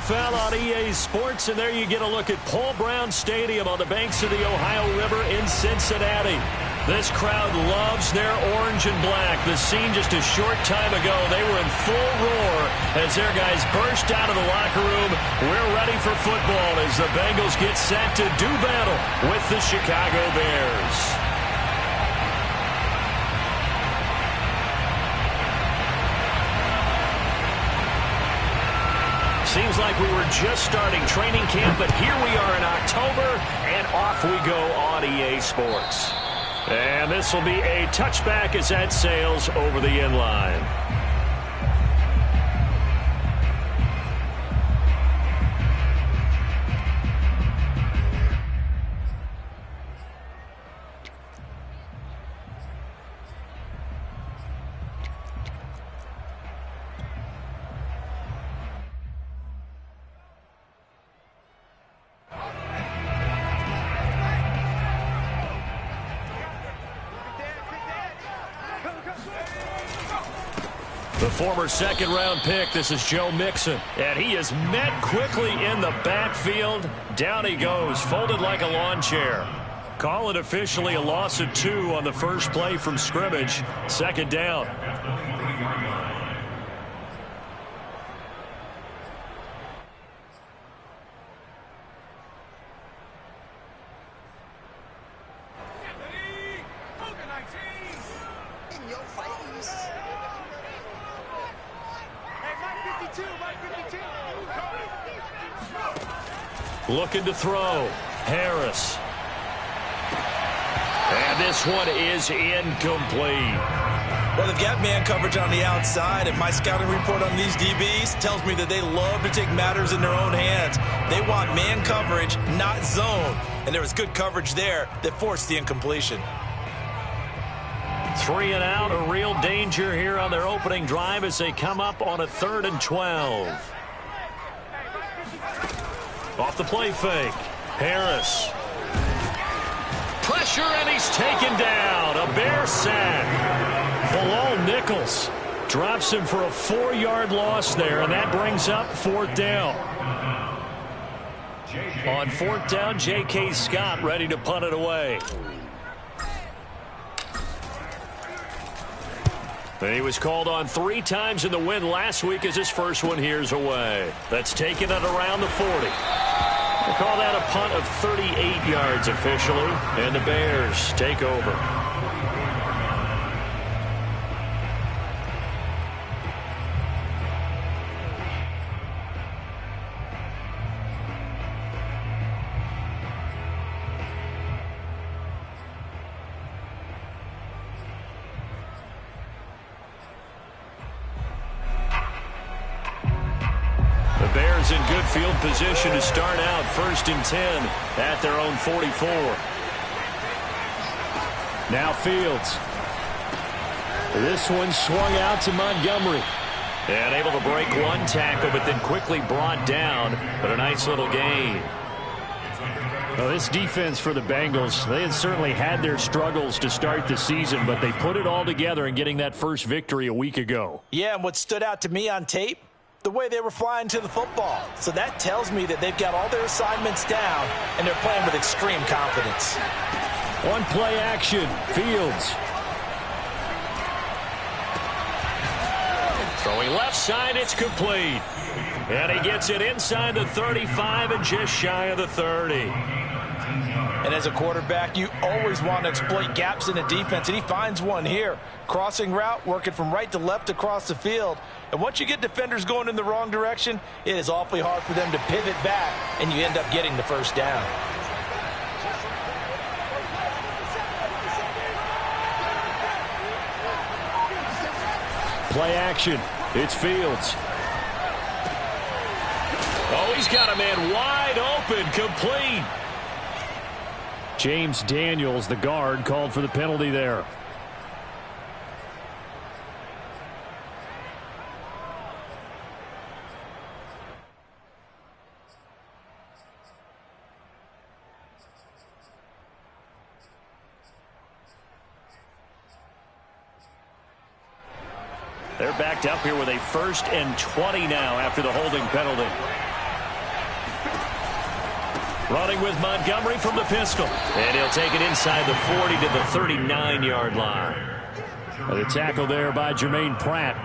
NFL on EA Sports, and there you get a look at Paul Brown Stadium on the banks of the Ohio River in Cincinnati. This crowd loves their orange and black. The scene just a short time ago, they were in full roar as their guys burst out of the locker room. We're ready for football as the Bengals get set to do battle with the Chicago Bears. Seems like we were just starting training camp, but here we are in October, and off we go on EA Sports. And this will be a touchback as that sails over the end line. The former second-round pick, this is Joe Mixon. And he is met quickly in the backfield. Down he goes, folded like a lawn chair. Call it officially a loss of 2 on the first play from scrimmage. Second down. Looking to throw. Harris. And this one is incomplete. Well, they've got man coverage on the outside, and my scouting report on these DBs tells me that they love to take matters in their own hands. They want man coverage, not zone. And there was good coverage there that forced the incompletion. 3 and out, a real danger here on their opening drive as they come up on a 3rd and 12. Off the play fake. Harris. Pressure, and he's taken down. A Bear sack. Bilal Nichols drops him for a 4-yard loss there, and that brings up 4th down. On 4th down, J.K. Scott ready to punt it away. And he was called on 3 times in the win last week as his first one here's away. That's taken it around the 40. We'll call that a punt of 38 yards officially, and the Bears take over. In good field position to start out 1st and 10 at their own 44. Now Fields. This one swung out to Montgomery. And able to break one tackle, but then quickly brought down. But a nice little gain. Well, this defense for the Bengals, they had certainly had their struggles to start the season, but they put it all together in getting that first victory a week ago. Yeah, and what stood out to me on tape, the way they were flying to the football. So that tells me that they've got all their assignments down, and they're playing with extreme confidence. On play action, Fields. Throwing left side, it's complete. And he gets it inside the 35 and just shy of the 30. And as a quarterback, you always want to exploit gaps in the defense, and he finds one here. Crossing route, working from right to left across the field. And once you get defenders going in the wrong direction, it is awfully hard for them to pivot back, and you end up getting the first down. Play action. It's Fields. Oh, he's got a man wide open, complete. James Daniels, the guard, called for the penalty there. They're backed up here with a 1st and 20 now after the holding penalty. Running with Montgomery from the pistol. And he'll take it inside the 40 to the 39-yard line. The tackle there by Jermaine Pratt.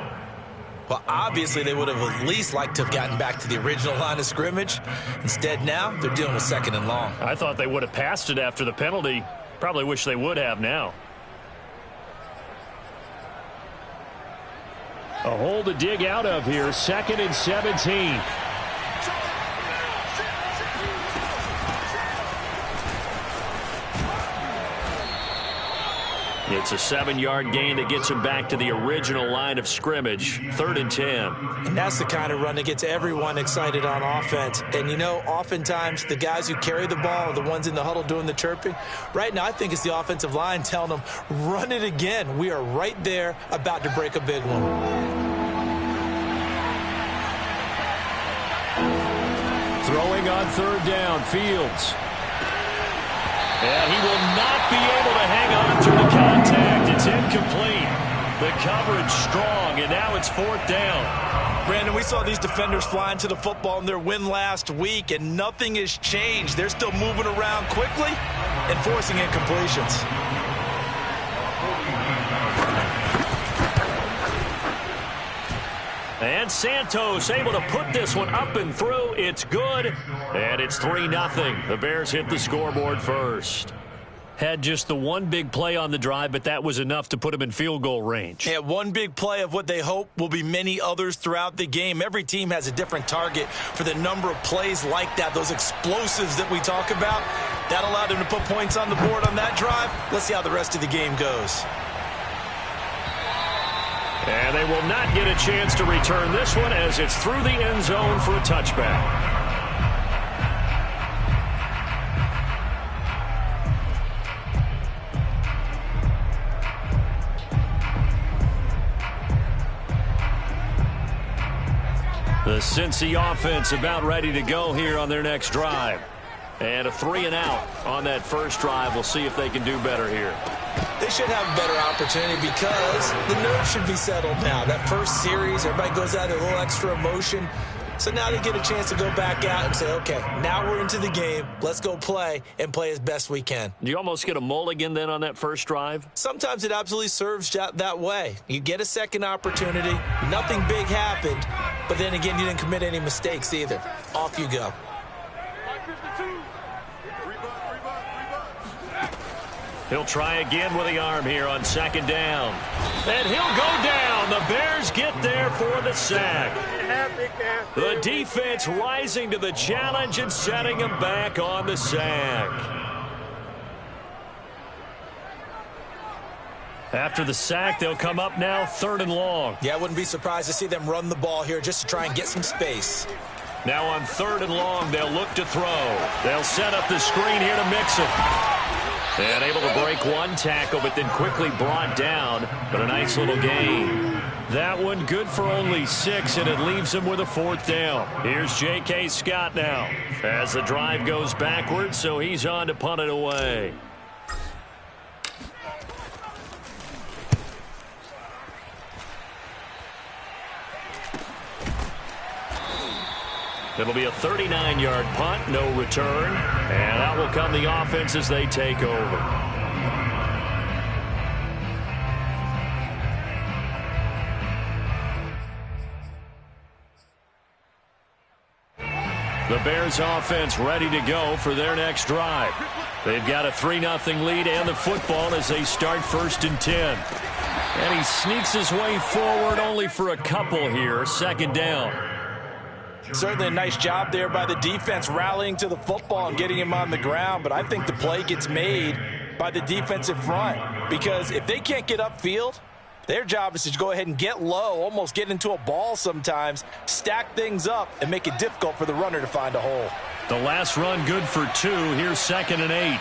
Well, obviously they would have at least liked to have gotten back to the original line of scrimmage. Instead now, they're dealing with 2nd and long. I thought they would have passed it after the penalty. Probably wish they would have now. A hole to dig out of here. 2nd and 17. It's a 7-yard gain that gets him back to the original line of scrimmage. 3rd and 10. And that's the kind of run that gets everyone excited on offense. And, you know, oftentimes the guys who carry the ball are the ones in the huddle doing the chirping. Right now, I think it's the offensive line telling them, run it again. We are right there about to break a big one. Throwing on 3rd down, Fields. And he will not be able to hang on through the contact. It's incomplete. The coverage strong, and now it's 4th down. Brandon, we saw these defenders flying to the football in their win last week, and nothing has changed. They're still moving around quickly and forcing incompletions. And Santos able to put this one up and through. It's good. And it's 3-0. The Bears hit the scoreboard first. Had just the one big play on the drive, but that was enough to put him in field goal range. Yeah, one big play of what they hope will be many others throughout the game. Every team has a different target for the number of plays like that, those explosives that we talk about. That allowed them to put points on the board on that drive. Let's see how the rest of the game goes. And they will not get a chance to return this one as it's through the end zone for a touchback. The Cincy offense about ready to go here on their next drive. And a 3-and-out on that first drive. We'll see if they can do better here. They should have a better opportunity because the nerves should be settled now. That first series, everybody goes out with a little extra emotion. So now they get a chance to go back out and say, okay, now we're into the game. Let's go play and play as best we can. Do you almost get a mulligan then on that first drive? Sometimes it absolutely serves that way. You get a second opportunity. Nothing big happened. But then again, you didn't commit any mistakes either. Off you go. He'll try again with the arm here on 2nd down. And he'll go down. The Bears get there for the sack. The defense rising to the challenge and setting him back on the sack. After the sack, they'll come up now 3rd and long. Yeah, I wouldn't be surprised to see them run the ball here just to try and get some space. Now on 3rd and long, they'll look to throw. They'll set up the screen here to Mixon. And able to break one tackle, but then quickly brought down. But a nice little gain. That one good for only 6, and it leaves him with a 4th down. Here's J.K. Scott now as the drive goes backwards, so he's on to punt it away. It'll be a 39-yard punt, no return. And out will come the offense as they take over. The Bears offense ready to go for their next drive. They've got a 3-0 lead and the football as they start 1st and 10. And he sneaks his way forward only for a couple here. 2nd down. Certainly a nice job there by the defense rallying to the football and getting him on the ground, but I think the play gets made by the defensive front because if they can't get upfield, their job is to go ahead and get low, almost get into a ball sometimes, stack things up, and make it difficult for the runner to find a hole. The last run good for 2. Here's 2nd and 8.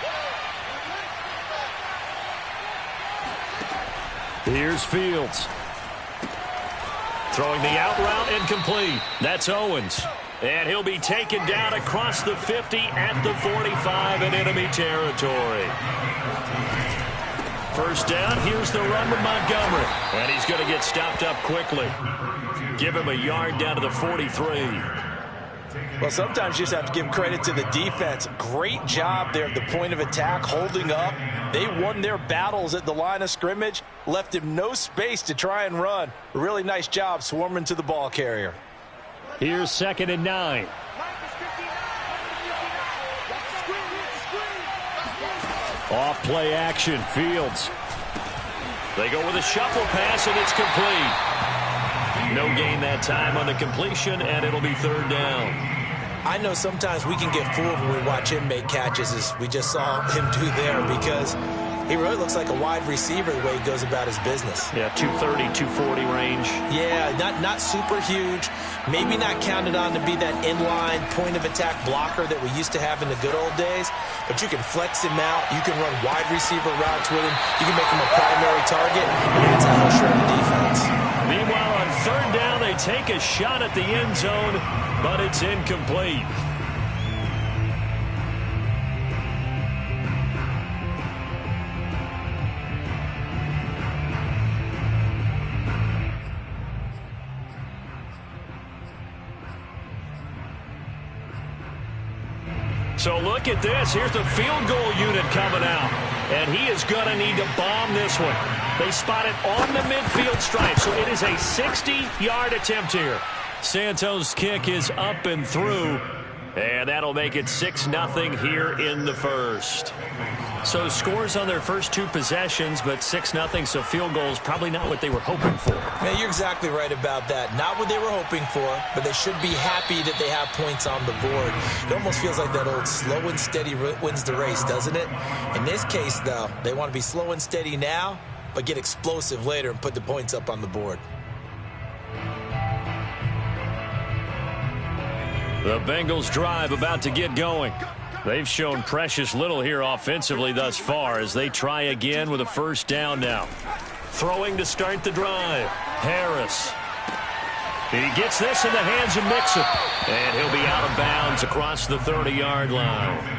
Here's Fields. Throwing the out route incomplete. That's Owens. And he'll be taken down across the 50 at the 45 in enemy territory. 1st down. Here's the run with Montgomery. And he's going to get stopped up quickly. Give him a yard down to the 43. Well, sometimes you just have to give credit to the defense. Great job there at the point of attack, holding up. They won their battles at the line of scrimmage, left him no space to try and run. A really nice job swarming to the ball carrier. Here's 2nd and 9. Off play action, Fields. They go with a shuffle pass, and it's complete. No gain that time on the completion, and it'll be 3rd down. I know sometimes we can get fooled when we watch him make catches, as we just saw him do there, because he really looks like a wide receiver the way he goes about his business. Yeah, 230, 240 range. Yeah, not super huge. Maybe not counted on to be that inline point-of-attack blocker that we used to have in the good old days, but you can flex him out. You can run wide receiver routes with him. You can make him a primary target, and that's how he'll shred the defense. Meanwhile, on 3rd down, they take a shot at the end zone, but it's incomplete. So look at this. Here's the field goal unit coming out. And he is going to need to bomb this one. They spot it on the midfield stripe. So it is a 60-yard attempt here. Santos' kick is up and through. And that'll make it 6-0 here in the first. So scores on their first 2 possessions, but 6-0, so field goals probably not what they were hoping for. Yeah, you're exactly right about that. Not what they were hoping for, but they should be happy that they have points on the board. It almost feels like that old slow and steady wins the race, doesn't it? In this case, though, they want to be slow and steady now, but get explosive later and put the points up on the board. The Bengals drive about to get going. They've shown precious little here offensively thus far as they try again with a 1st down now. Throwing to start the drive. Harris. He gets this in the hands of Mixon. And he'll be out of bounds across the 30-yard line.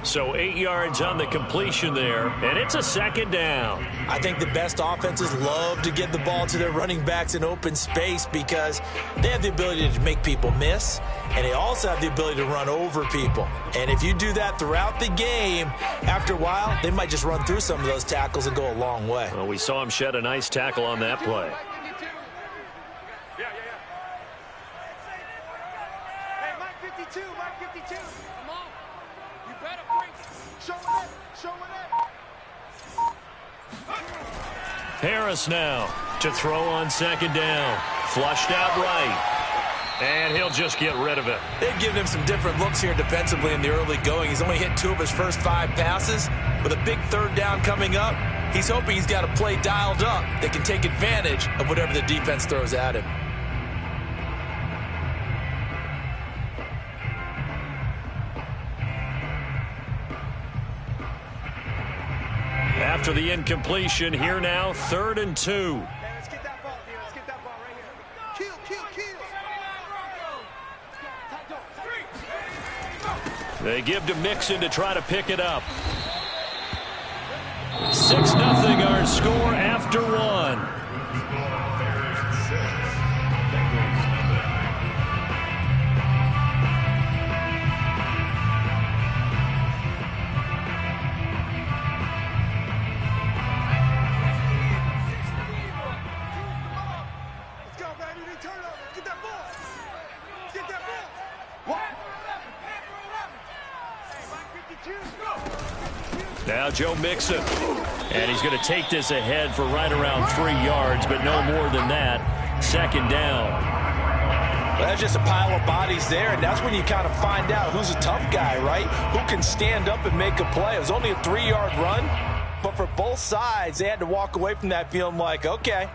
So 8 yards on the completion there, and it's a 2nd down. I think the best offenses love to get the ball to their running backs in open space because they have the ability to make people miss, and they also have the ability to run over people. And if you do that throughout the game, after a while, they might just run through some of those tackles and go a long way. Well, we saw him shed a nice tackle on that play. Hey, Mike 52, Mike 52. Come on. You better bring it. Show it up. Show it up. Harris now to throw on 2nd down. Flushed out right. And he'll just get rid of it. They've given him some different looks here defensively in the early going. He's only hit 2 of his first 5 passes. With a big 3rd down coming up, he's hoping he's got a play dialed up that can take advantage of whatever the defense throws at him. After the incompletion, here now, 3rd and 2. Let's get that ball, dude. Let's get that ball right here. Kill. They give to Mixon to try to pick it up. 6-0 our score after 1. Now Joe Mixon, and he's going to take this ahead for right around 3 yards, but no more than that. 2nd down. Well, that's just a pile of bodies there, and that's when you kind of find out who's a tough guy, right? Who can stand up and make a play. It was only a 3-yard run, but for both sides, they had to walk away from that feeling like, okay,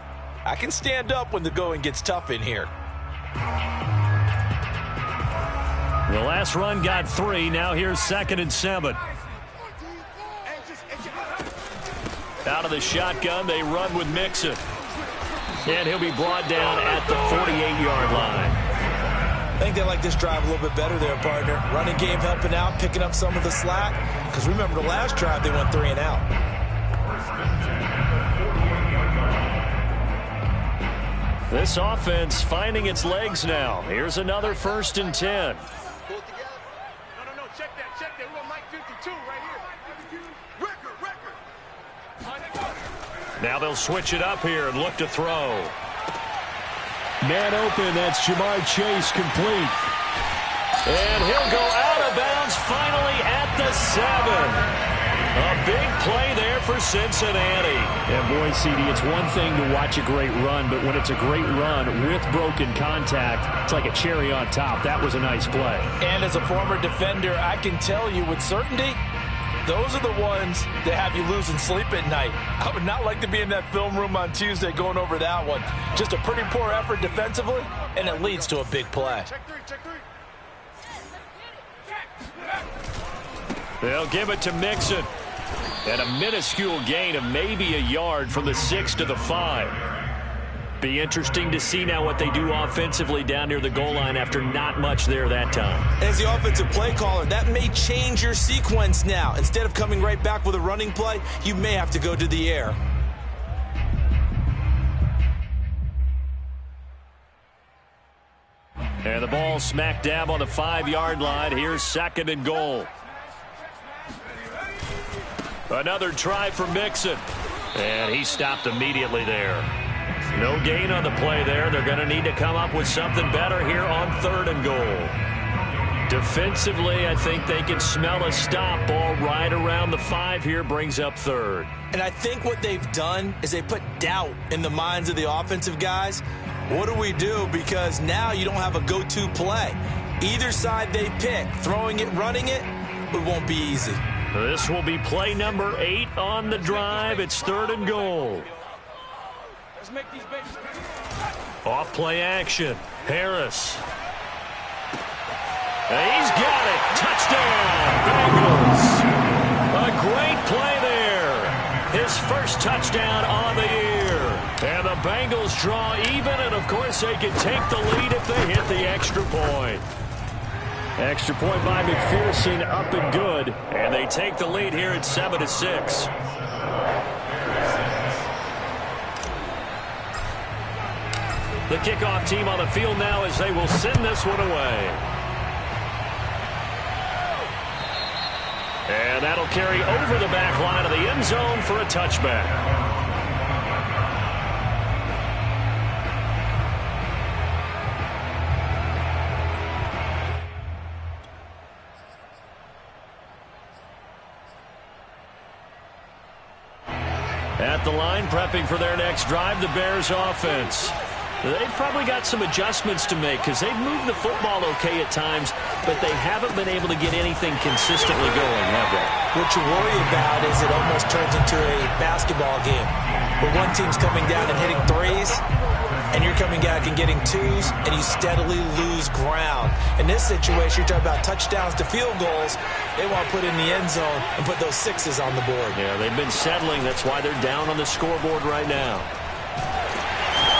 I can stand up when the going gets tough in here. The last run got 3. Now here's 2nd and 7. Out of the shotgun, they run with Mixon. And he'll be brought down at the 48-yard line. I think they like this drive a little bit better there, partner. Running game helping out, picking up some of the slack. Because remember, the last drive, they went 3 and out. This offense finding its legs now. Here's another 1st and 10. Pull it together. No, check that. We want Mike 52 right here. Record. Now they'll switch it up here and look to throw. Man open, that's Jamar Chase, complete. And he'll go out of bounds finally at the 7. A big play there for Cincinnati. And boy, CD, it's one thing to watch a great run, but when it's a great run with broken contact, it's like a cherry on top. That was a nice play. And as a former defender, I can tell you with certainty, those are the ones that have you losing sleep at night. I would not like to be in that film room on Tuesday going over that one. Just a pretty poor effort defensively, and it leads to a big play. Check three. They'll give it to Mixon. And a minuscule gain of maybe a yard from the 6 to the 5. Be interesting to see now what they do offensively down near the goal line after not much there that time. As the offensive play caller, that may change your sequence now. Instead of coming right back with a running play, you may have to go to the air. And the ball smack dab on the 5-yard line. Here's 2nd and goal. Another try for Mixon. And he stopped immediately there. No gain on the play there. They're going to need to come up with something better here on 3rd and goal. Defensively, I think they can smell a stop. Ball right around the 5 here, brings up 3rd. And I think what they've done is they put doubt in the minds of the offensive guys. What do we do? Because now you don't have a go-to play. Either side they pick, throwing it, running it, it won't be easy. This will be play number 8 on the drive. It's 3rd and goal. Let's make these babies. Off play action. Harris. He's got it. Touchdown, Bengals. A great play there. His first touchdown on the year. And the Bengals draw even, and of course they can take the lead if they hit the extra point. Extra point by McPherson, up and good. And they take the lead here at 7-6. The kickoff team on the field now as they will send this one away. And that'll carry over the back line of the end zone for a touchback. At the line, prepping for their next drive, the Bears offense. They've probably got some adjustments to make because they've moved the football okay at times, but they haven't been able to get anything consistently going, have they? What you worry about is it almost turns into a basketball game where one team's coming down and hitting threes, and you're coming back and getting twos, and you steadily lose ground. In this situation, you're talking about touchdowns to field goals. They want to put in the end zone and put those 6s on the board. Yeah, they've been settling. That's why they're down on the scoreboard right now.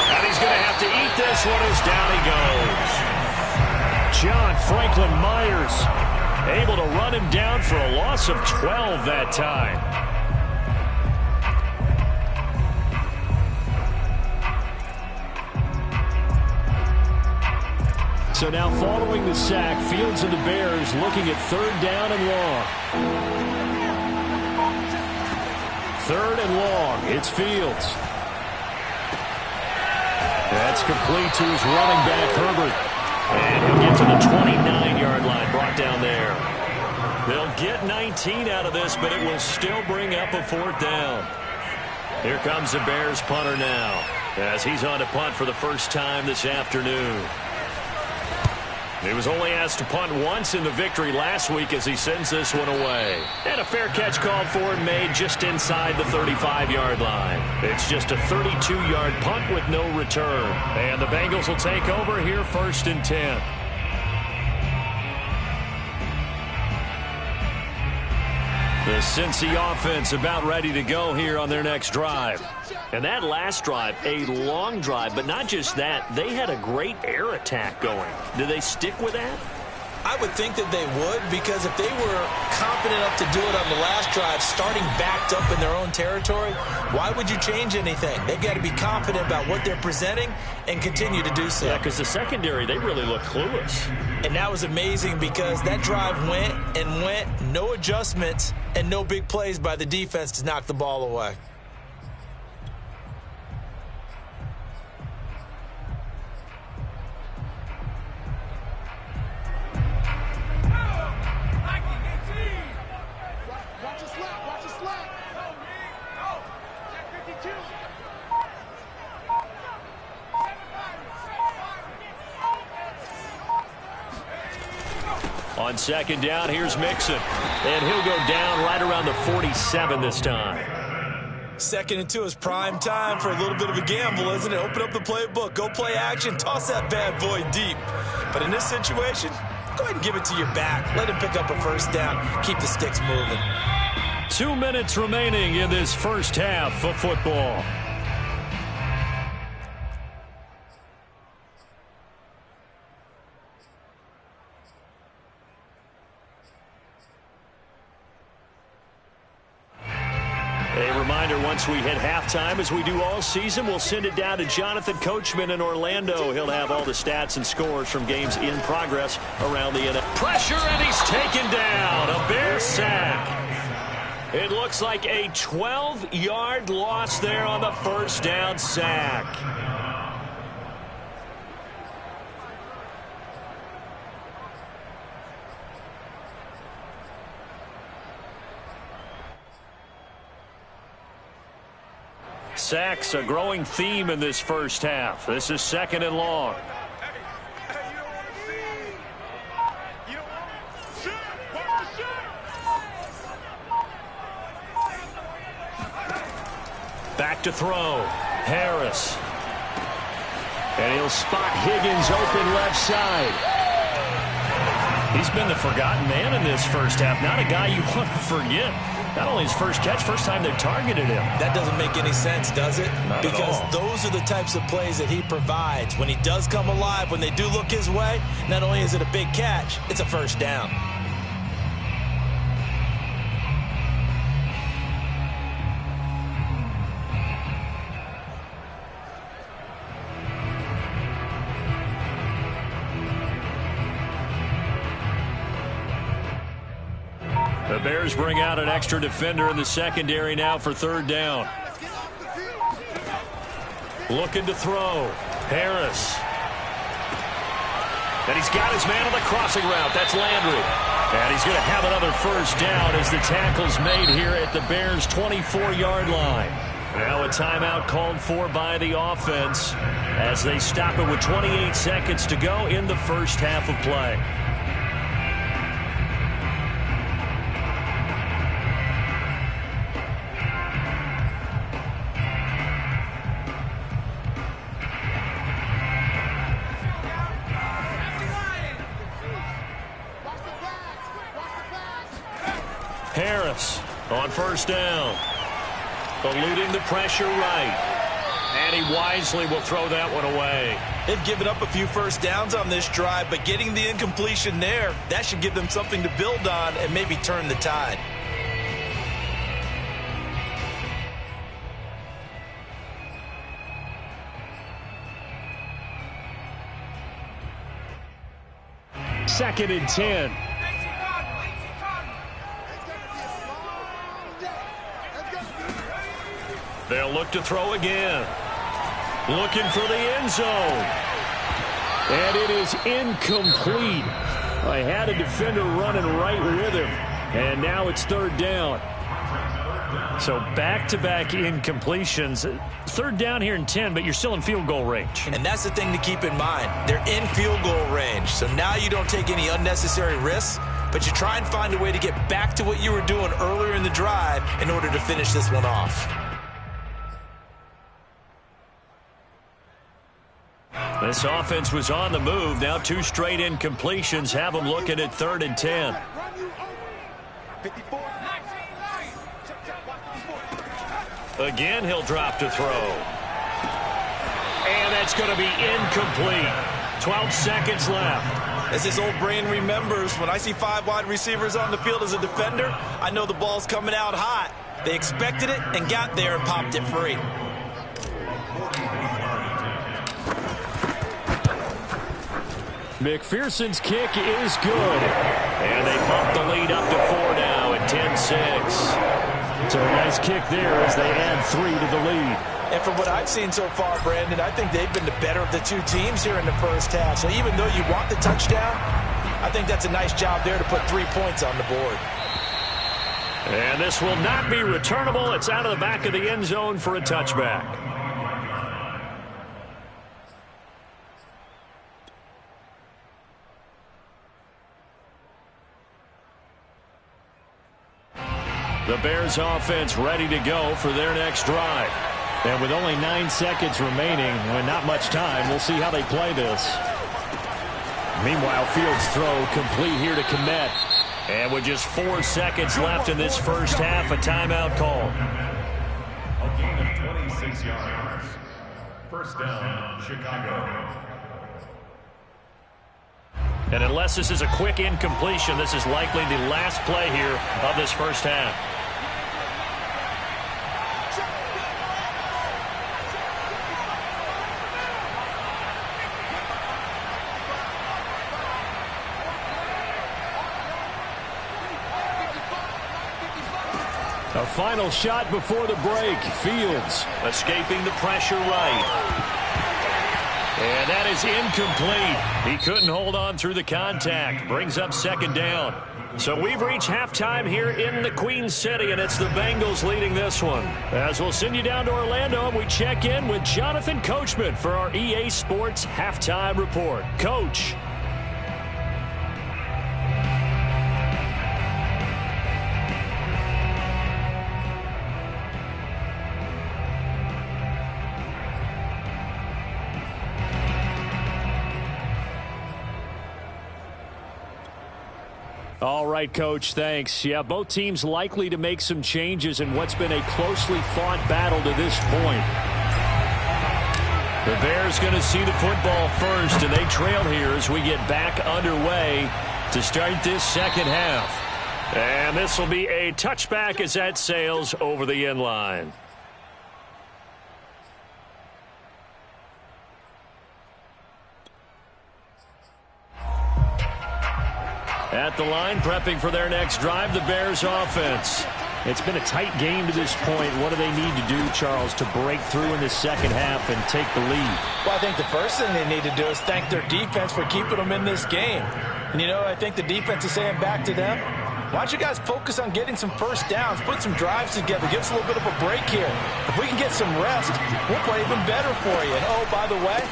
And he's going to have to eat this one as down he goes. John Franklin Myers able to run him down for a loss of 12 that time. So now following the sack, Fields and the Bears looking at 3rd down and long. 3rd and long. It's Fields. That's complete to his running back, Herbert. And he'll get to the 29-yard line, brought down there. They'll get 19 out of this, but it will still bring up a 4th down. Here comes the Bears punter now, as he's on to punt for the first time this afternoon. He was only asked to punt once in the victory last week as he sends this one away. And a fair catch called for and made just inside the 35-yard line. It's just a 32-yard punt with no return. And the Bengals will take over here 1st and 10. The Cincy offense about ready to go here on their next drive. And that last drive, a long drive, but not just that. They had a great air attack going. Do they stick with that? I would think that they would, because if they were confident enough to do it on the last drive, starting backed up in their own territory, why would you change anything? They've got to be confident about what they're presenting and continue to do so. Yeah, because the secondary, they really look clueless. And that was amazing because that drive went and went, no adjustments, and no big plays by the defense to knock the ball away. On second down, here's Mixon. And he'll go down right around the 47 this time. 2nd and 2 is prime time for a little bit of a gamble, isn't it? Open up the playbook, go play action, toss that bad boy deep. But in this situation, go ahead and give it to your back. Let him pick up a first down. Keep the sticks moving. 2 minutes remaining in this first half of football. A reminder, once we hit halftime, as we do all season, we'll send it down to Jonathan Coachman in Orlando. He'll have all the stats and scores from games in progress around the NFL. Pressure, and he's taken down. A Bear sack. It looks like a 12-yard loss there on the first down sack. Sacks, a growing theme in this first half. This is 2nd and long. Back to throw. Harris. And he'll spot Higgins open left side. He's been the forgotten man in this first half. Not a guy you want to forget. Not only his first catch, first time they've targeted him. That doesn't make any sense, does it? Not because at all. Those are the types of plays that he provides. When he does come alive, when they do look his way, not only is it a big catch, it's a first down. The Bears bring out an extra defender in the secondary now for 3rd down. Looking to throw. Harris. And he's got his man on the crossing route. That's Landry. And he's going to have another first down as the tackle's made here at the Bears' 24-yard line. Now a timeout called for by the offense as they stop it with 28 seconds to go in the first half of play. Harris on first down. Eluding the pressure right. And he wisely will throw that one away. They've given up a few first downs on this drive, but getting the incompletion there, that should give them something to build on and maybe turn the tide. Second and 10. They'll look to throw again. Looking for the end zone. And it is incomplete. I had a defender running right with him. And now it's 3rd down. So back-to-back incompletions. 3rd down here in 10, but you're still in field goal range. And that's the thing to keep in mind. They're in field goal range. So now you don't take any unnecessary risks, but you try and find a way to get back to what you were doing earlier in the drive in order to finish this one off. This offense was on the move. Now 2 straight incompletions have them looking at 3rd and 10. Again, he'll drop to throw. And that's going to be incomplete. 12 seconds left. As his old brain remembers, when I see 5 wide receivers on the field as a defender, I know the ball's coming out hot. They expected it and got there and popped it free. McPherson's kick is good. And they bump the lead up to 4 now at 10-6. So a nice kick there as they add 3 to the lead. And from what I've seen so far, Brandon, I think they've been the better of the two teams here in the first half. So even though you want the touchdown, I think that's a nice job there to put 3 points on the board. And this will not be returnable. It's out of the back of the end zone for a touchback. The Bears offense ready to go for their next drive. And with only 9 seconds remaining and not much time, we'll see how they play this. Meanwhile, Fields' throw complete here to Kmet. And with just 4 seconds left in this first half, a timeout call. A gain of 26 yards. First down, Chicago. And unless this is a quick incompletion, this is likely the last play here of this first half. A final shot before the break. Fields escaping the pressure right. And that is incomplete. He couldn't hold on through the contact. Brings up second down. So we've reached halftime here in the Queen City, and it's the Bengals leading this one. As we'll send you down to Orlando, we check in with Jonathan Coachman for our EA Sports Halftime Report. Coach. All right, Coach, thanks. Yeah, both teams likely to make some changes in what's been a closely fought battle to this point. The Bears going to see the football first, and they trail here as we get back underway to start this second half. And this will be a touchback as that sails over the end line. At the line, prepping for their next drive, the Bears offense. It's been a tight game to this point. What do they need to do, Charles, to break through in the second half and take the lead? Well, I think the first thing they need to do is thank their defense for keeping them in this game. And, you know, I think the defense is saying back to them, why don't you guys focus on getting some first downs, put some drives together, give us a little bit of a break here. If we can get some rest, we'll play even better for you. And, oh, by the way,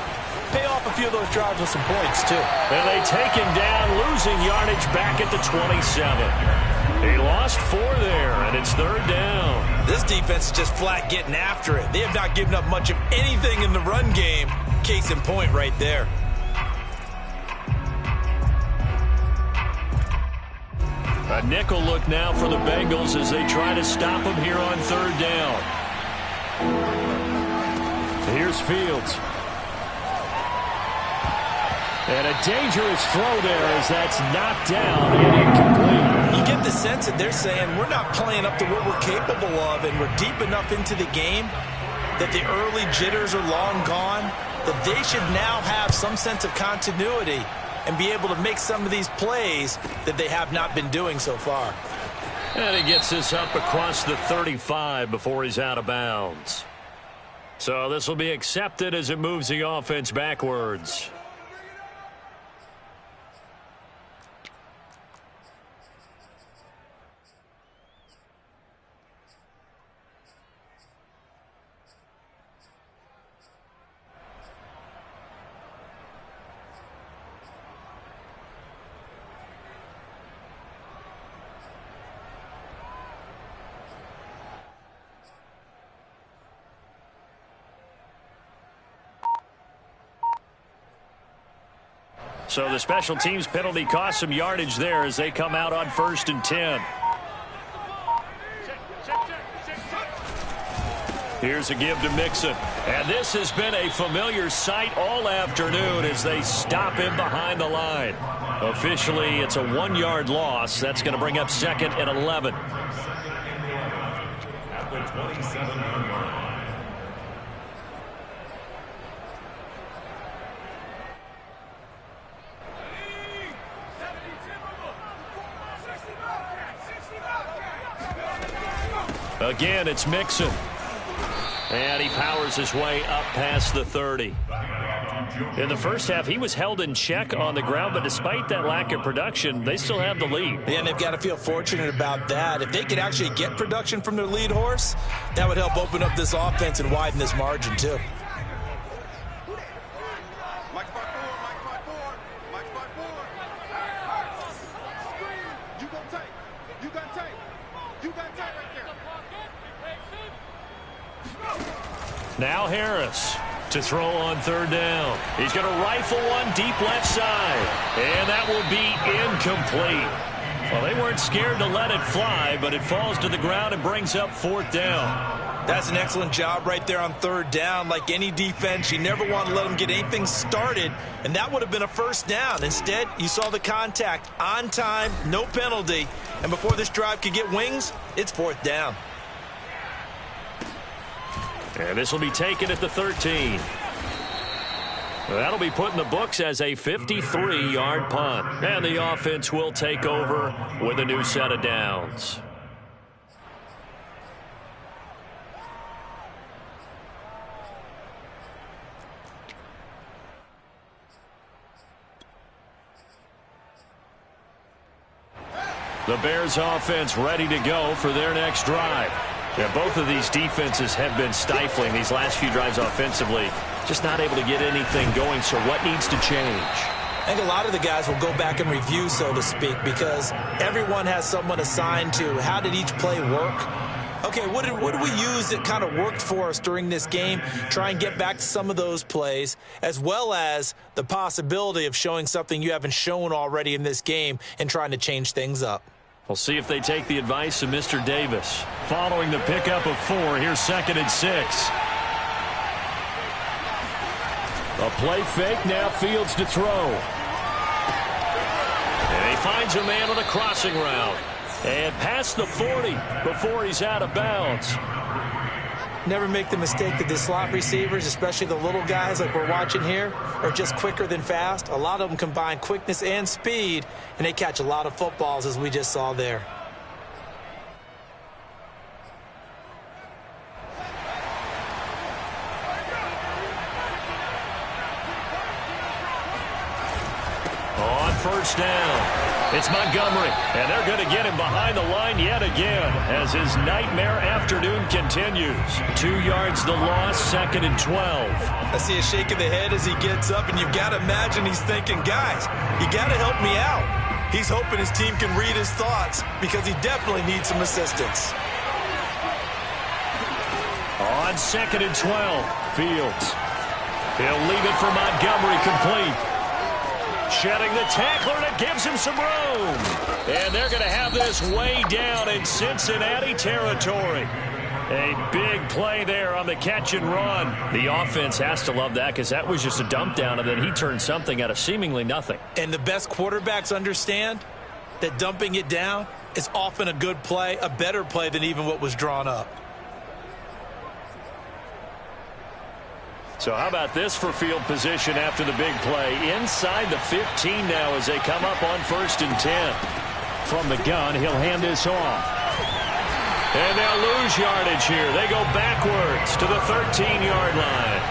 pay off a few of those drives with some points, too. And they take him down, losing yardage back at the 27. They lost 4 there, and it's third down. This defense is just flat getting after it. They have not given up much of anything in the run game. Case in point right there. A nickel look now for the Bengals as they try to stop him here on third down. Here's Fields. And a dangerous throw there as that's knocked down and incomplete. You get the sense that they're saying we're not playing up to what we're capable of, and we're deep enough into the game that the early jitters are long gone, that they should now have some sense of continuity and be able to make some of these plays that they have not been doing so far. And he gets this up across the 35 before he's out of bounds. So this will be accepted as it moves the offense backwards. So the special teams penalty cost some yardage there as they come out on 1st and 10. Here's a give to Mixon. And this has been a familiar sight all afternoon as they stop him behind the line. Officially, it's a 1-yard loss. That's going to bring up 2nd and 11. At the 27-yard line. Again, it's Mixon. And he powers his way up past the 30. In the first half, he was held in check on the ground, but despite that lack of production, they still have the lead. Yeah, and they've got to feel fortunate about that. If they could actually get production from their lead horse, that would help open up this offense and widen this margin, too. Now Harris to throw on 3rd down. He's going to rifle one deep left side. And that will be incomplete. Well, they weren't scared to let it fly, but it falls to the ground and brings up 4th down. That's an excellent job right there on 3rd down. Like any defense, you never want to let them get anything started, and that would have been a 1st down. Instead, you saw the contact on time, no penalty, and before this drive could get wings, it's 4th down. And this will be taken at the 13. That'll be put in the books as a 53-yard punt. And the offense will take over with a new set of downs. The Bears offense ready to go for their next drive. Yeah, both of these defenses have been stifling these last few drives offensively. Just not able to get anything going, so what needs to change? I think a lot of the guys will go back and review, so to speak, because everyone has someone assigned to how did each play work. Okay, what did we use that kind of worked for us during this game? Try and get back to some of those plays, as well as the possibility of showing something you haven't shown already in this game and trying to change things up. We'll see if they take the advice of Mr. Davis. Following the pickup of 4, here's 2nd and 6. A play fake, now Fields to throw. And he finds a man on the crossing route. And past the 40 before he's out of bounds. Never make the mistake that the slot receivers, especially the little guys like we're watching here, are just quicker than fast. A lot of them combine quickness and speed, and they catch a lot of footballs, as we just saw there. On 1st down. It's Montgomery, and they're going to get him behind the line yet again as his nightmare afternoon continues. 2 yards the loss, 2nd and 12. I see a shake of the head as he gets up, and you've got to imagine he's thinking, guys, you got to help me out. He's hoping his team can read his thoughts because he definitely needs some assistance. On 2nd and 12, Fields. He'll leave it for Montgomery complete. Shedding the tackler, and it gives him some room. And they're going to have this way down in Cincinnati territory. A big play there on the catch and run. The offense has to love that because that was just a dump down, and then he turned something out of seemingly nothing. And the best quarterbacks understand that dumping it down is often a good play, a better play than even what was drawn up. So how about this for field position after the big play? Inside the 15 now as they come up on 1st and 10. From the gun, he'll hand this off. And they'll lose yardage here. They go backwards to the 13-yard line.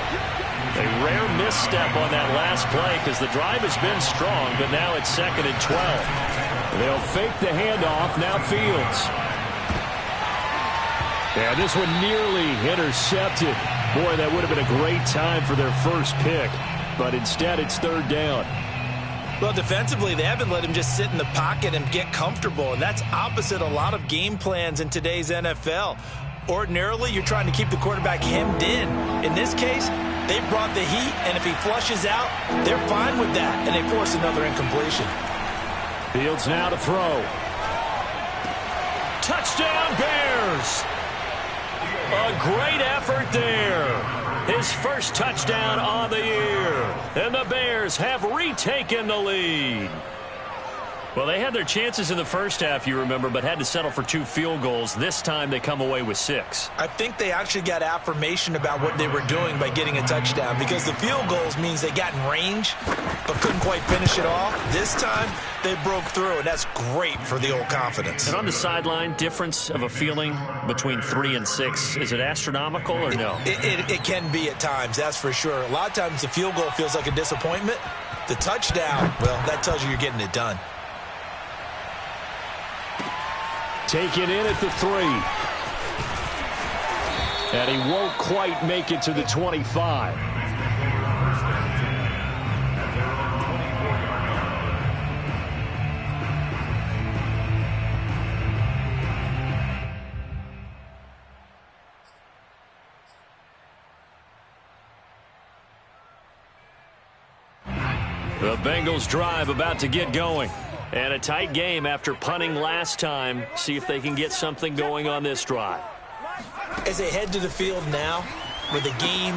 A rare misstep on that last play because the drive has been strong, but now it's 2nd and 12. They'll fake the handoff. Now Fields. Yeah, this one nearly intercepted. Boy, that would have been a great time for their first pick, but instead it's 3rd down. Well, defensively, they haven't let him just sit in the pocket and get comfortable, and that's opposite a lot of game plans in today's NFL. Ordinarily, you're trying to keep the quarterback hemmed in. In this case, they brought the heat, and if he flushes out, they're fine with that, and they force another incompletion. Fields now to throw. Touchdown, Bears! A great effort there. His first touchdown on the year. And the Bears have retaken the lead. Well, they had their chances in the first half, you remember, but had to settle for 2 field goals. This time they come away with 6. I think they actually got affirmation about what they were doing by getting a touchdown, because the field goals means they got in range but couldn't quite finish it off. This time they broke through, and that's great for the old confidence. And on the sideline, difference of a feeling between 3 and 6, is it astronomical or no? It can be at times, that's for sure. A lot of times the field goal feels like a disappointment. The touchdown, well, that tells you you're getting it done. Taken in at the 3. And he won't quite make it to the 25. The Bengals drive about to get going. And a tight game after punting last time. See if they can get something going on this drive. As they head to the field now, with the game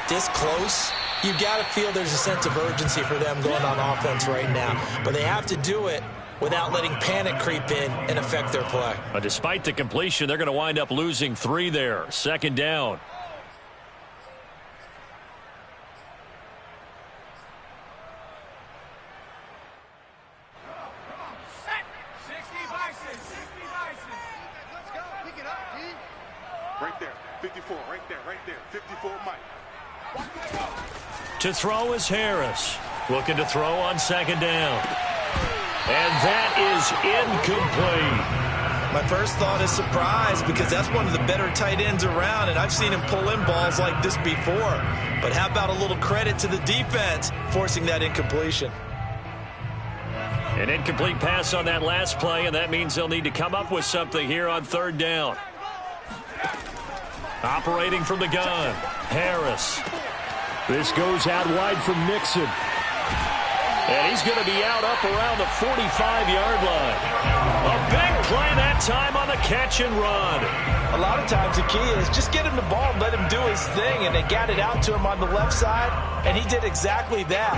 this close, you've got to feel there's a sense of urgency for them going on offense right now. But they have to do it without letting panic creep in and affect their play. But despite the completion, they're going to wind up losing 3 there. 2nd down. Right there, 54, right there, 54, Mike. To throw is Harris. Looking to throw on 2nd down. And that is incomplete. My first thought is surprise, because that's one of the better tight ends around, and I've seen him pull in balls like this before. But how about a little credit to the defense forcing that incompletion? An incomplete pass on that last play, and that means they'll need to come up with something here on 3rd down. Operating from the gun, Harris. This goes out wide from Mixon. And he's going to be out up around the 45-yard line. A big play that time on the catch and run. A lot of times the key is just get him the ball and let him do his thing, and they got it out to him on the left side, and he did exactly that.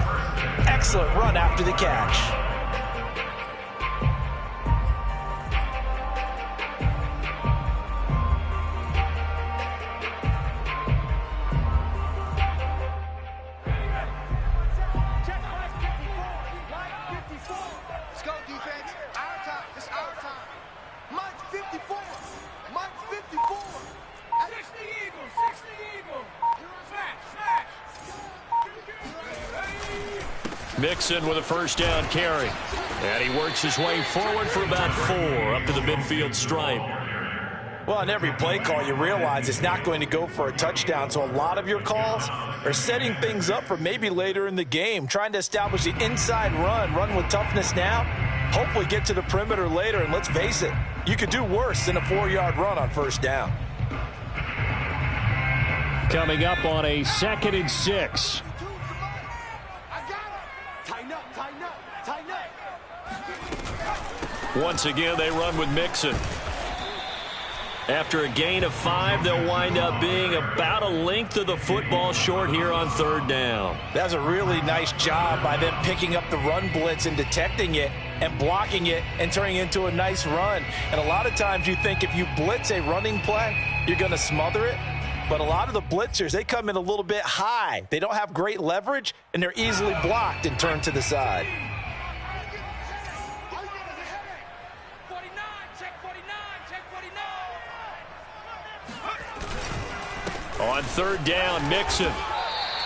Excellent run after the catch. Mixon with a 1st down carry. And he works his way forward for about 4 up to the midfield stripe. Well, on every play call, you realize it's not going to go for a touchdown. So a lot of your calls are setting things up for maybe later in the game, trying to establish the inside run with toughness now, hopefully get to the perimeter later. And let's face it, you could do worse than a 4-yard run on 1st down. Coming up on a 2nd and 6. Once again, they run with Mixon. After a gain of 5, they'll wind up being about a length of the football short here on 3rd down. That's a really nice job by them picking up the run blitz and detecting it and blocking it and turning it into a nice run. And a lot of times you think if you blitz a running play, you're going to smother it. But a lot of the blitzers, they come in a little bit high. They don't have great leverage, and they're easily blocked and turned to the side. On 3rd down, Mixon.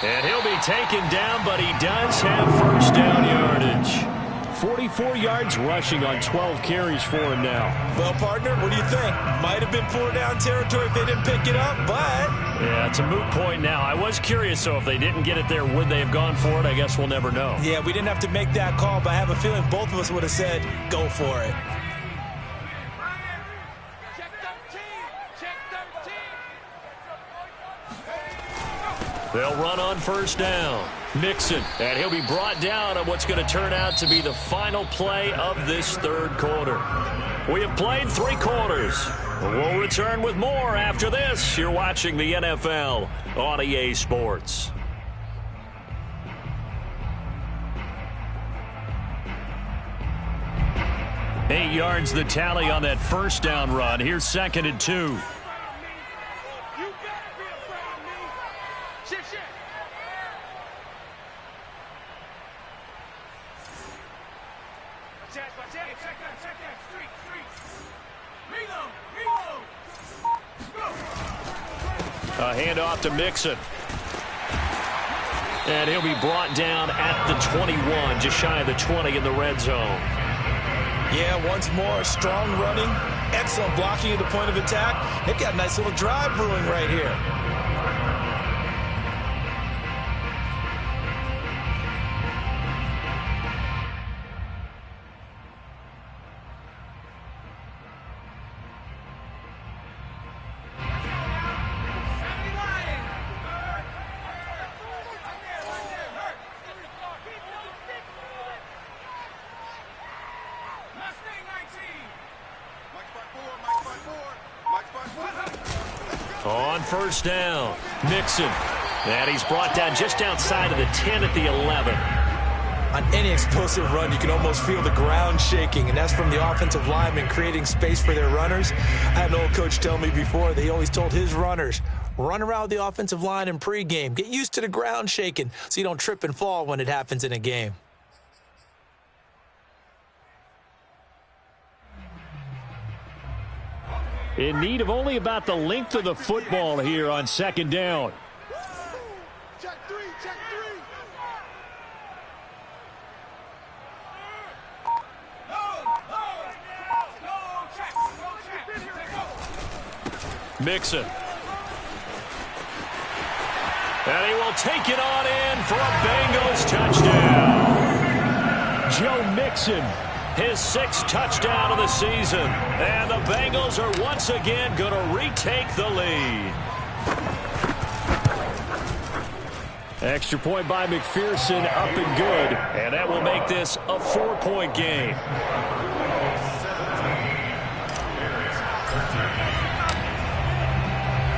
And he'll be taken down, but he does have 1st down yardage. 44 yards rushing on 12 carries for him now. Well, partner, what do you think? Might have been 4-down territory if they didn't pick it up, but... Yeah, it's a moot point now. I was curious, so if they didn't get it there, would they have gone for it? I guess we'll never know. Yeah, we didn't have to make that call, but I have a feeling both of us would have said, go for it. They'll run on 1st down. Mixon, and he'll be brought down on what's going to turn out to be the final play of this 3rd quarter. We have played 3 quarters. We'll return with more after this. You're watching the NFL on EA Sports. 8 yards the tally on that first down run. Here's 2nd and 2. You better be afraid of me. Shit. Watch out. Check that. Street. Reload. Go. A handoff to Mixon. And he'll be brought down at the 21, just shy of the 20 in the red zone. Yeah, once more, strong running, excellent blocking at the point of attack. They've got a nice little drive brewing right here. On first down, Mixon. And he's brought down just outside of the 10 at the 11. On any explosive run, you can almost feel the ground shaking, and that's from the offensive linemen creating space for their runners. I had an old coach tell me before, they always told his runners, run around with the offensive line in pregame. Get used to the ground shaking so you don't trip and fall when it happens in a game. In need of only about the length of the football here on 2nd down. Check three. Mixon. And he will take it on in for a Bengals touchdown. Joe Mixon, his 6th touchdown of the season. And the Bengals are once again going to retake the lead. Extra point by McPherson, up and good. And that will make this a 4-point game.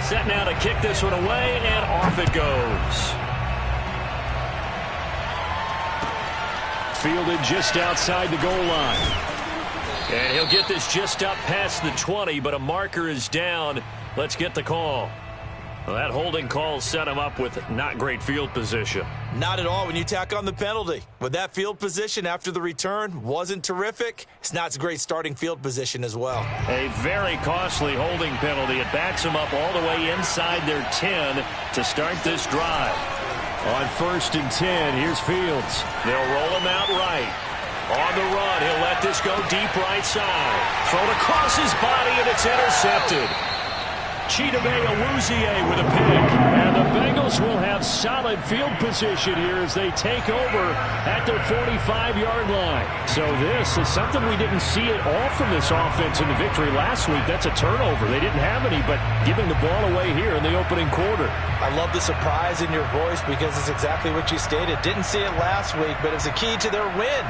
Set now to kick this one away, and off it goes. Fielded just outside the goal line. And he'll get this just up past the 20, but a marker is down. Let's get the call. Well, that holding call set him up with not great field position. Not at all when you tack on the penalty. With that field position after the return wasn't terrific, it's not a great starting field position as well. A very costly holding penalty. It backs them up all the way inside their 10 to start this drive. On 1st and 10, here's Fields. They'll roll him out right. On the run, he'll let this go deep right side. Thrown across his body, and it's intercepted. Chidobe Awuzie with a pick. And the Bengals will have solid field position here as they take over at their 45-yard line. So this is something we didn't see at all from this offense in the victory last week. That's a turnover. They didn't have any, but giving the ball away here in the opening quarter. I love the surprise in your voice because it's exactly what you stated. Didn't see it last week, but it was a key to their win.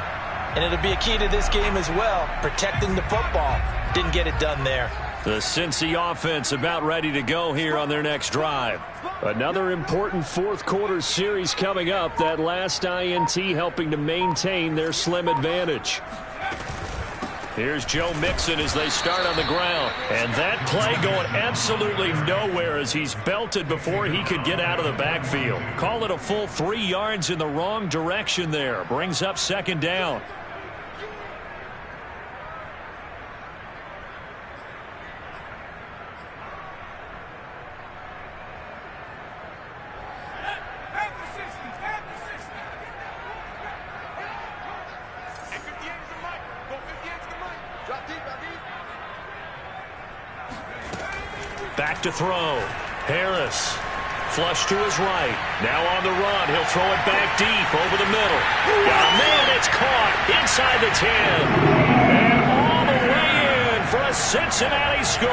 And it'll be a key to this game as well, protecting the football. Didn't get it done there. The Cincy offense about ready to go here on their next drive. Another important 4th quarter series coming up. That last INT helping to maintain their slim advantage. Here's Joe Mixon as they start on the ground. And that play going absolutely nowhere as he's belted before he could get out of the backfield. Call it a full 3 yards in the wrong direction there. Brings up 2nd down. Back to throw. Harris. Flush to his right. Now on the run. He'll throw it back deep over the middle. Oh, man, it's caught inside the 10. And all the way in for a Cincinnati score.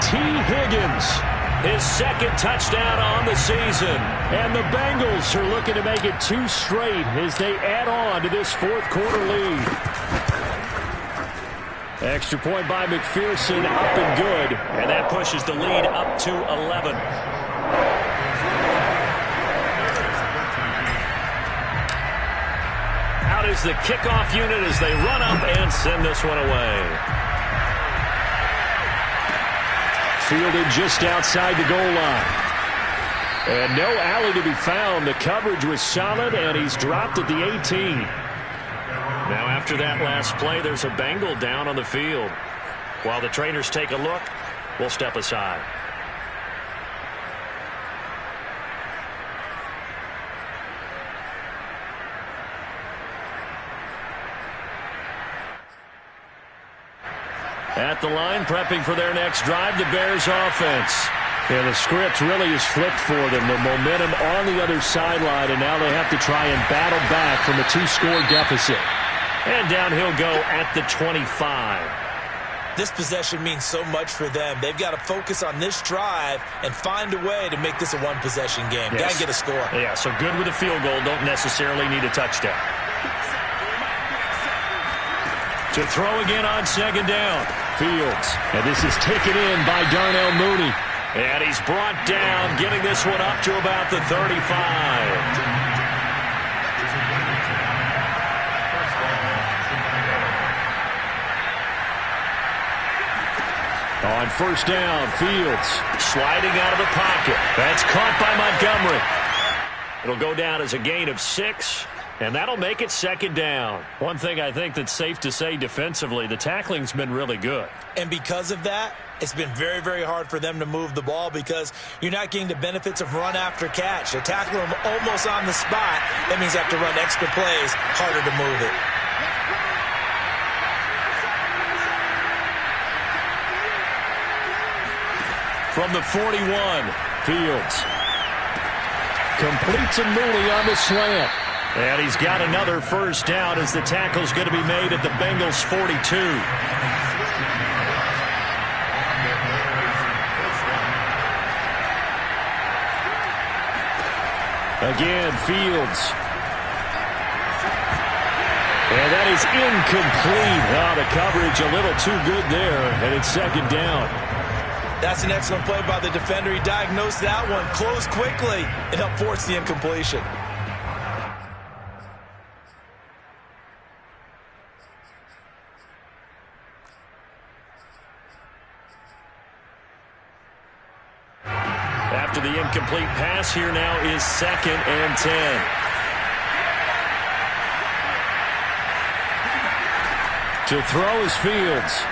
T. Higgins, his 2nd touchdown on the season. And the Bengals are looking to make it 2 straight as they add on to this 4th quarter lead. Extra point by McPherson, up and good. And that pushes the lead up to 11. Out out is the kickoff unit as they run up and send this one away. Fielded just outside the goal line. And no alley to be found. The coverage was solid, and he's dropped at the 18. Now after that last play, there's a Bengal down on the field. While the trainers take a look, we'll step aside. At the line, prepping for their next drive, the Bears offense. And the script really is flipped for them. The momentum on the other sideline, and now they have to try and battle back from a 2-score deficit. And down he'll go at the 25. This possession means so much for them. They've got to focus on this drive and find a way to make this a one-possession game. Yes. Got to get a score. Yeah, so good with a field goal. Don't necessarily need a touchdown. To throw again on second down. Fields. And this is taken in by Darnell Mooney. And he's brought down, getting this one up to about the 35. On first down, Fields sliding out of the pocket. That's caught by Montgomery. It'll go down as a gain of 6. And that'll make it second down. One thing I think that's safe to say defensively, the tackling's been really good. And because of that, it's been very, very hard for them to move the ball because you're not getting the benefits of run after catch. They tackle them almost on the spot. That means they have to run extra plays, harder to move it. From the 41, Fields completes a Mooney on the slant. And he's got another first down as the tackle's going to be made at the Bengals' 42. Again, Fields. And that is incomplete. Oh, the coverage a little too good there, and it's second down. That's an excellent play by the defender. He diagnosed that one, closed quickly, and helped force the incompletion. After the incomplete pass, here now is second and 10. To throw is Fields.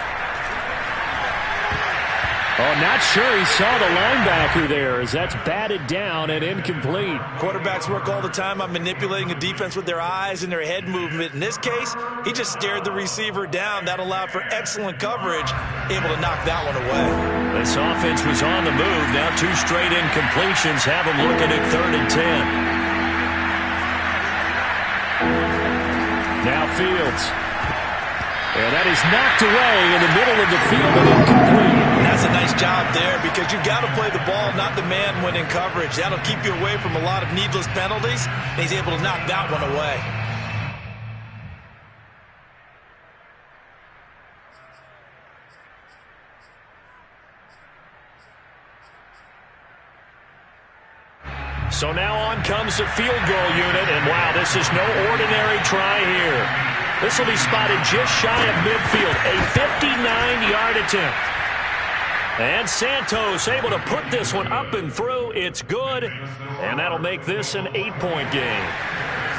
Oh, not sure he saw the linebacker there as that's batted down and incomplete. Quarterbacks work all the time on manipulating a defense with their eyes and their head movement. In this case, he just stared the receiver down. That allowed for excellent coverage, able to knock that one away. This offense was on the move. Now 2 straight incompletions have them looking at third and 10. Now Fields. And that is knocked away in the middle of the field and incomplete. That's a nice job there because you've got to play the ball, not the man when in coverage. That'll keep you away from a lot of needless penalties, and he's able to knock that one away. So now on comes the field goal unit, and wow, this is no ordinary try here. This will be spotted just shy of midfield, a 59-yard attempt. And Santos able to put this one up and through. It's good, and that'll make this an 8-point game.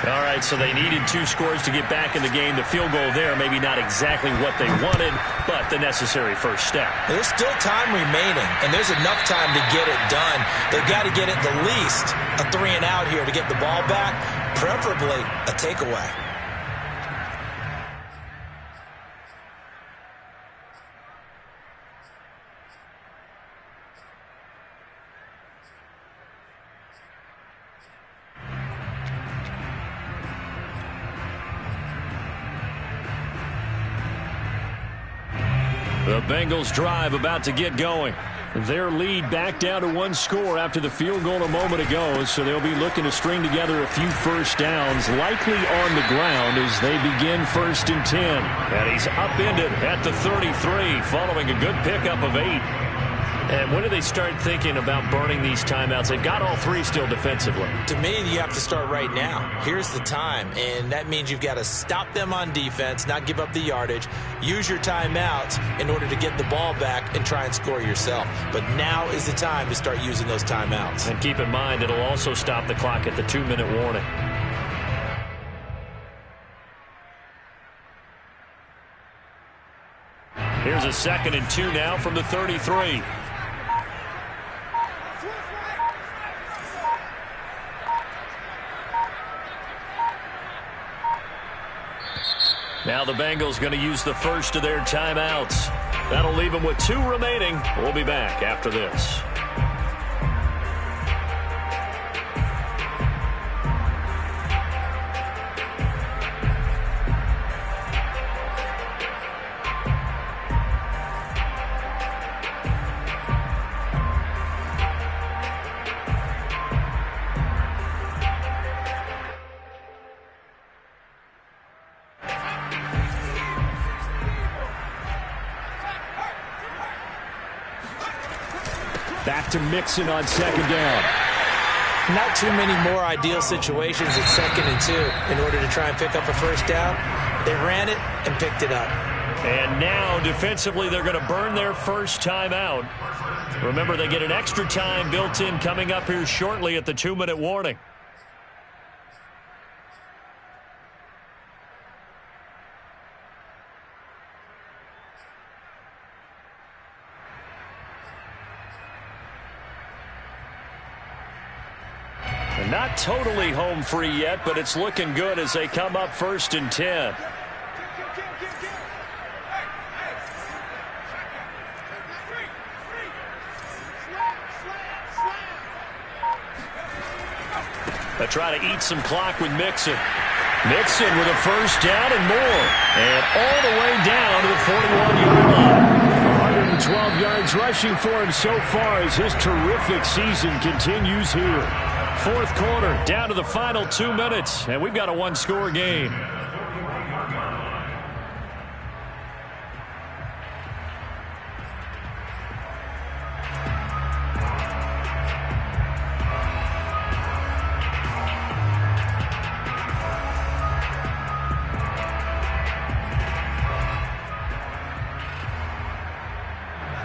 All right, so they needed 2 scores to get back in the game. The field goal there, maybe not exactly what they wanted, but the necessary first step. There's still time remaining, and there's enough time to get it done. They've got to get it the least a 3-and-out here to get the ball back, preferably a takeaway. The Bengals drive about to get going. Their lead back down to 1 score after the field goal a moment ago, so they'll be looking to string together a few first downs, likely on the ground as they begin first and 10. And he's upended at the 33 following a good pickup of 8. And when do they start thinking about burning these timeouts? They've got all three still defensively. To me, you have to start right now. Here's the time, and that means you've got to stop them on defense, not give up the yardage, use your timeouts in order to get the ball back and try and score yourself. But now is the time to start using those timeouts. And keep in mind, it'll also stop the clock at the 2-minute warning. Here's a 2nd and 2 now from the 33. Now the Bengals going to use the first of their timeouts. That'll leave them with 2 remaining. We'll be back after this. Back to Mixon on 2nd down. Not too many more ideal situations at 2nd and 2 in order to try and pick up a first down. They ran it and picked it up. And now, defensively, they're going to burn their first timeout. Remember, they get an extra time built in coming up here shortly at the 2-minute warning. Not totally home free yet, but it's looking good as they come up 1st and 10. They try to eat some clock with Mixon. Mixon with a first down and more. And all the way down to the 41-yard line. 112 yards rushing for him so far as his terrific season continues here. 4th quarter, down to the final 2 minutes, and we've got a 1-score game.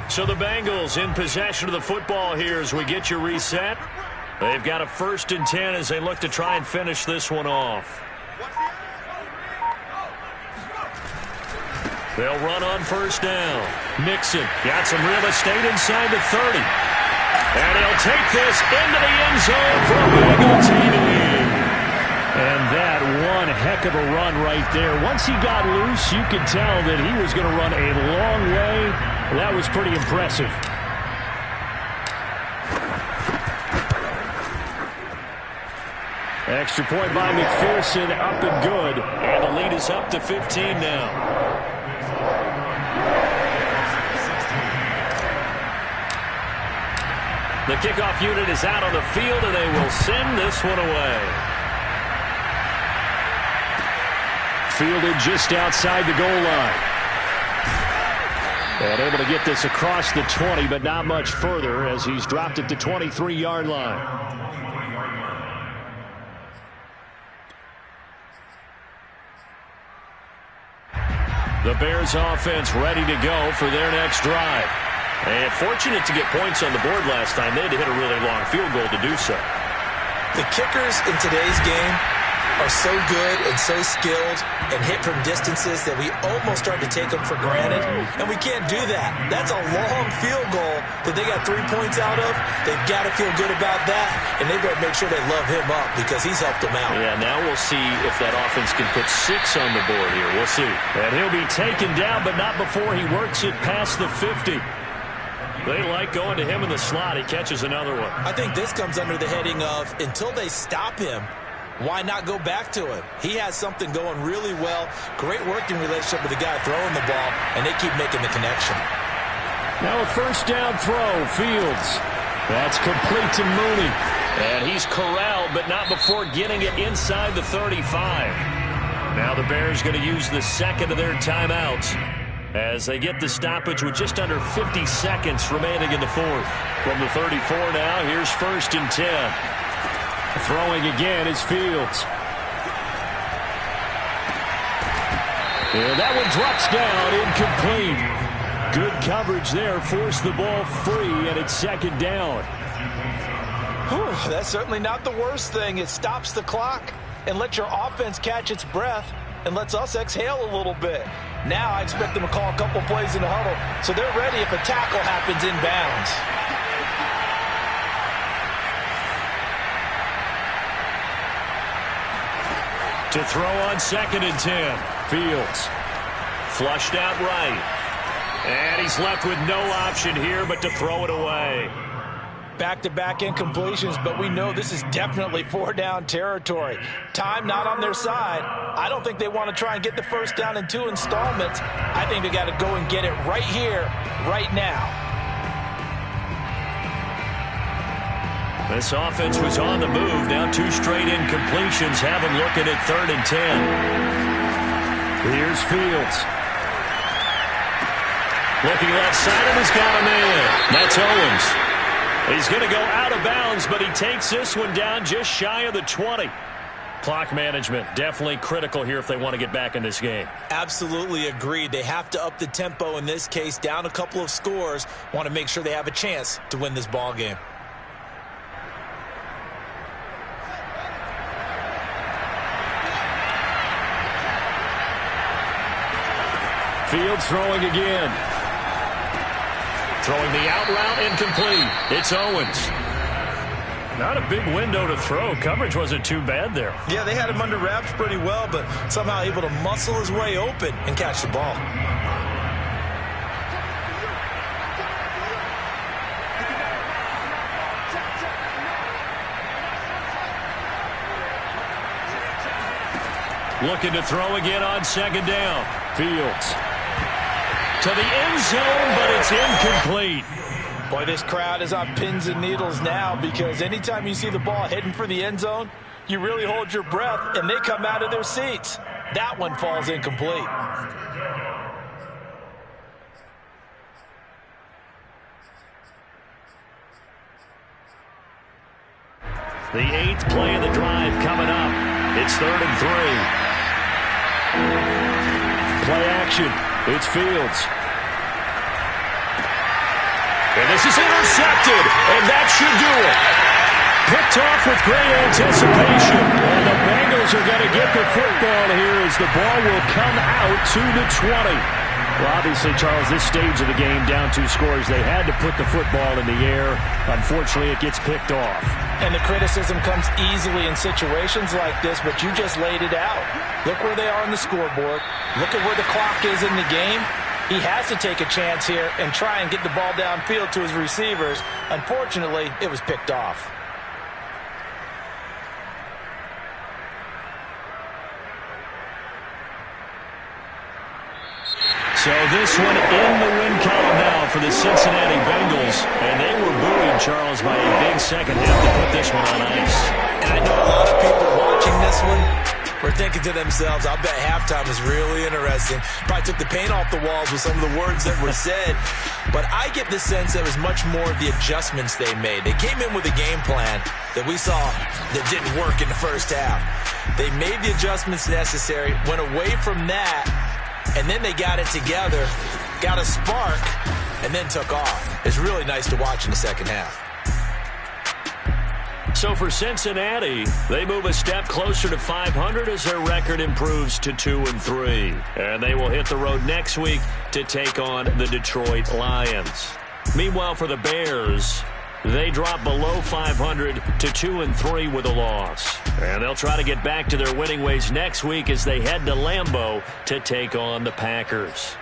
So the Bengals in possession of the football here as we get you reset. They've got a 1st and 10 as they look to try and finish this one off. They'll run on 1st down. Mixon got some real estate inside the 30. And he'll take this into the end zone for a Bengal TD. And that one heck of a run right there. Once he got loose, you could tell that he was going to run a long way. That was pretty impressive. Extra point by McPherson, up and good. And the lead is up to 15 now. The kickoff unit is out on the field, and they will send this one away. Fielded just outside the goal line. And able to get this across the 20, but not much further as he's dropped it to 23-yard line. The Bears offense ready to go for their next drive. And fortunate to get points on the board last time. They had to hit a really long field goal to do so. The kickers in today's game are so good and so skilled and hit from distances that we almost start to take them for granted. And we can't do that. That's a long field goal that they got 3 points out of. They've got to feel good about that. And they better make sure they love him up because he's helped them out. Yeah, now we'll see if that offense can put 6 on the board here. We'll see. And he'll be taken down, but not before he works it past the 50. They like going to him in the slot. He catches another one. I think this comes under the heading of until they stop him, why not go back to him? He has something going really well. Great working relationship with the guy throwing the ball, and they keep making the connection. Now a first down throw. Fields. That's complete to Mooney. And he's corralled, but not before getting it inside the 35. Now the Bears going to use the second of their timeouts. as they get the stoppage with just under 50 seconds remaining in the fourth. From the 34 now, here's 1st and 10. Throwing again is Fields. And that one drops down, incomplete. Good coverage there, forced the ball free, and it's 2nd down. Whew, that's certainly not the worst thing. It stops the clock and lets your offense catch its breath and lets us exhale a little bit. Now I expect them to call a couple plays in the huddle so they're ready if a tackle happens inbounds. To throw on 2nd and 10. Fields flushed out right. And he's left with no option here but to throw it away. Back-to-back incompletions, but we know this is definitely 4-down territory. Time not on their side. I don't think they want to try and get the 1st down in 2 installments. I think they got to go and get it right here, right now. This offense was on the move. Now 2 straight incompletions have them looking at 3rd and 10. Here's Fields. Looking left side, and he's got a man. That's Owens. He's going to go out of bounds, but he takes this one down just shy of the 20. Clock management definitely critical here if they want to get back in this game. Absolutely agreed. They have to up the tempo in this case, down a couple of scores. Want to make sure they have a chance to win this ball game. Fields throwing again. Throwing the out route, incomplete. It's Owens. Not a big window to throw. Coverage wasn't too bad there. Yeah, they had him under wraps pretty well, but somehow able to muscle his way open and catch the ball. Looking to throw again on 2nd down. Fields to the end zone, but it's incomplete. Boy, this crowd is on pins and needles now because anytime you see the ball heading for the end zone, you really hold your breath, and they come out of their seats. That one falls incomplete. The 8th play of the drive coming up. It's 3rd and 3. Play action. It's Fields. And this is intercepted, and that should do it. Picked off with great anticipation. And the Bengals are going to get the football here as the ball will come out to the 20. Well, obviously, Charles, this stage of the game, down 2 scores, they had to put the football in the air. Unfortunately, it gets picked off. And the criticism comes easily in situations like this, but you just laid it out. Look where they are on the scoreboard. Look at where the clock is in the game. He has to take a chance here and try and get the ball downfield to his receivers. Unfortunately, it was picked off. So this one in the win column now for the Cincinnati Bengals. And they were buoyed, Charles, by a big second half to put this one on ice. And I know a lot of people watching this one were thinking to themselves, I bet halftime is really interesting. Probably took the paint off the walls with some of the words that were said. But I get the sense that it was much more of the adjustments they made. They came in with a game plan that we saw that didn't work in the first half. They made the adjustments necessary, went away from that, and then they got it together, got a spark, and then took off. It's really nice to watch in the second half. So for Cincinnati, they move a step closer to 500 as their record improves to 2-3. And they will hit the road next week to take on the Detroit Lions. Meanwhile, for the Bears, they drop below 500 to 2-3 with a loss. And they'll try to get back to their winning ways next week as they head to Lambeau to take on the Packers.